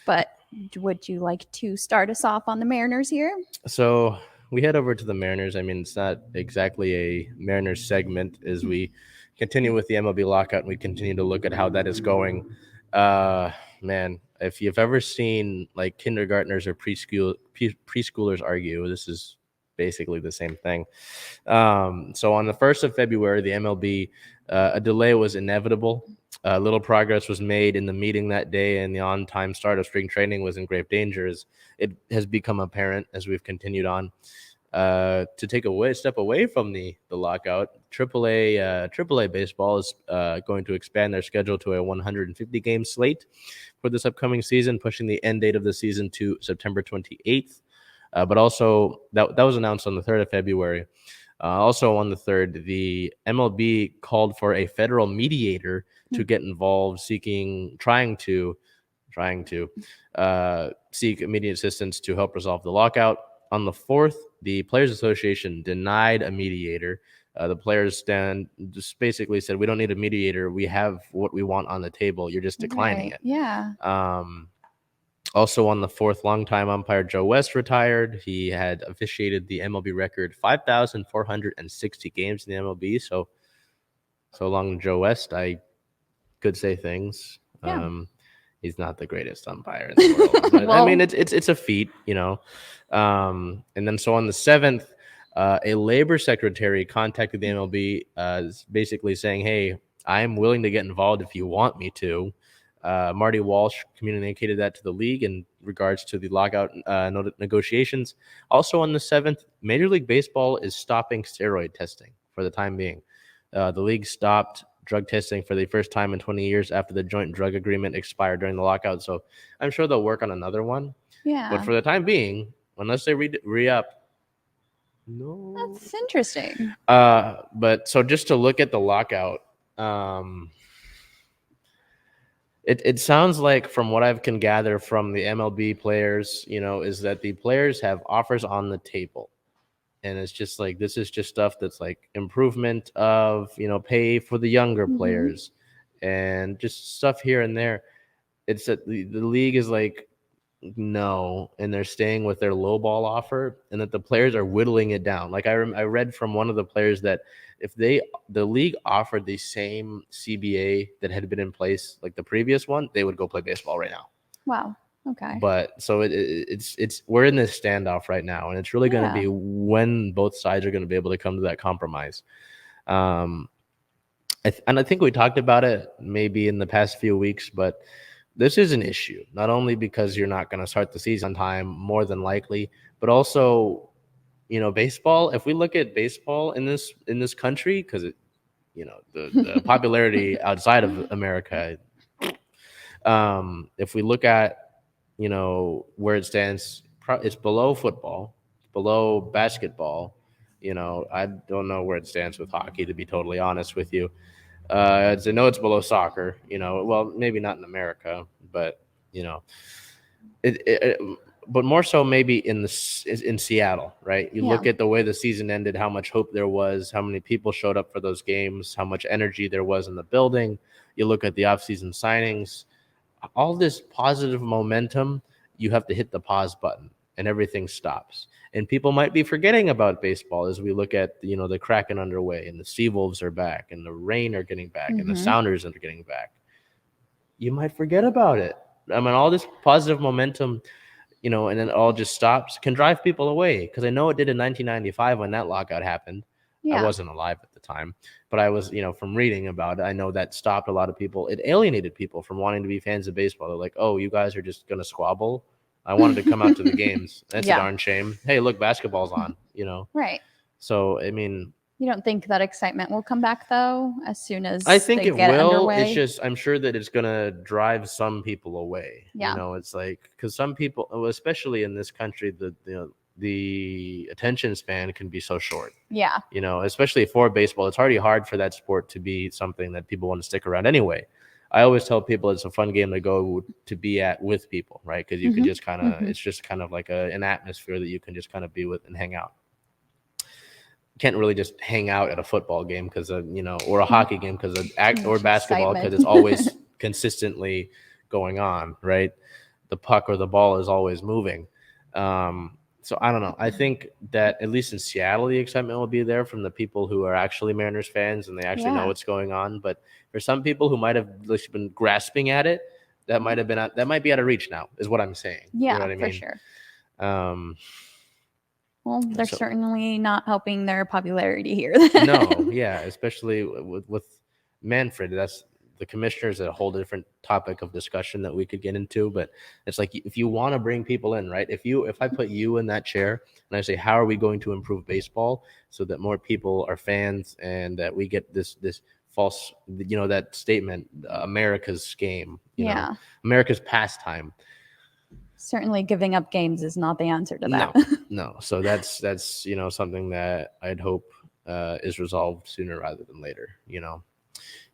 But would you like to start us off on the Mariners here? So we head over to the Mariners. I mean, it's not exactly a Mariners segment as we continue with the MLB lockout and we continue to look at how that is going. Man, if you've ever seen like kindergartners or preschoolers argue, this is basically the same thing. So on the 1st of February, the MLB, a delay was inevitable. Little progress was made in the meeting that day, and the on-time start of spring training was in grave danger, as it has become apparent as we've continued on. To take a step away from the lockout, AAA baseball is going to expand their schedule to a 150-game slate for this upcoming season, pushing the end date of the season to September 28th. But also, that was announced on the 3rd of February. Also on the 3rd, the MLB called for a federal mediator to get involved, trying to seek immediate assistance to help resolve the lockout. On the 4th, the Players Association denied a mediator. The players just basically said, we don't need a mediator. We have what we want on the table. You're just declining it. Yeah. Also on the 4th, longtime umpire Joe West retired. He had officiated the MLB record 5,460 games in the MLB. So long, Joe West. I could say things. Yeah. He's not the greatest umpire in the world. But, Well, I mean, it's a feat, you know. And then so on the 7th, a labor secretary contacted the MLB, basically saying, hey, I'm willing to get involved if you want me to. Marty Walsh communicated that to the league in regards to the lockout negotiations. Also on the 7th, Major League Baseball is stopping steroid testing for the time being. The league stopped drug testing for the first time in 20 years after the joint drug agreement expired during the lockout. So I'm sure they'll work on another one. Yeah. But for the time being, unless they re-up, no. That's interesting. But so just to look at the lockout, it sounds like, from what I can gather from the MLB players, is that the players have offers on the table. And it's just like, this is just stuff that's like improvement of, pay for the younger players and just stuff here and there. It's that the league is like, no, and they're staying with their low ball offer, and that the players are whittling it down. Like I read from one of the players that if the league offered the same CBA that had been in place like the previous one, they would go play baseball right now. Wow. Okay. But so it's we're in this standoff right now, and it's really going to be when both sides are going to be able to come to that compromise. And I think we talked about it maybe in the past few weeks, but this is an issue, not only because you're not going to start the season on time, more than likely, but also, baseball. If we look at baseball in this country, because the popularity outside of America, if we look at where it stands, it's below football, below basketball. I don't know where it stands with hockey, to be totally honest with you. I know it's below soccer, well, maybe not in America, but, but more so maybe in Seattle, right? You look at the way the season ended, how much hope there was, how many people showed up for those games, how much energy there was in the building. You look at the offseason signings, all this positive momentum, you have to hit the pause button and everything stops. And people might be forgetting about baseball as we look at, the Kraken underway, and the Seawolves are back, and the Reign are getting back, and the Sounders are getting back. You might forget about it. I mean, all this positive momentum, and then it all just stops, can drive people away. Because I know it did in 1995 when that lockout happened. I wasn't alive at the time, but I was, from reading about it, I know that stopped a lot of people. It alienated people from wanting to be fans of baseball. They're like, oh, you guys are just going to squabble. I wanted to come out to the games. That's a darn shame. Hey, look, basketball's on, Right. So, I mean, you don't think that excitement will come back, though, as soon as I think they it get will. underway? It's just, I'm sure that it's going to drive some people away. Yeah. It's like, because some people, especially in this country, the attention span can be so short. Yeah. Especially for baseball, it's already hard for that sport to be something that people want to stick around anyway. I always tell people it's a fun game to go to be at with people, right? Because you can just kind of, it's just kind of like an atmosphere that you can just kind of be with and hang out. You can't really just hang out at a football game because or a hockey game or basketball because it's always consistently going on, right? the puck or the ball is always moving. So I don't know. I think that at least in Seattle, the excitement will be there from the people who are actually Mariners fans and they actually know Yeah. what's going on. But for some people who might have just been grasping at it, that might be out of reach now, is what I'm saying. You know Yeah, what I for mean? sure. Um, Well, they're so certainly not helping their popularity here. no, yeah, especially with Manfred. That's the commissioner is a whole different topic of discussion that we could get into. But it's like if you want to bring people in, right? If I put you in that chair and I say, how are we going to improve baseball so that more people are fans and that we get this false, that statement, America's game, Yeah. America's pastime. Certainly giving up games is not the answer to that. No. So that's something that I'd hope is resolved sooner rather than later.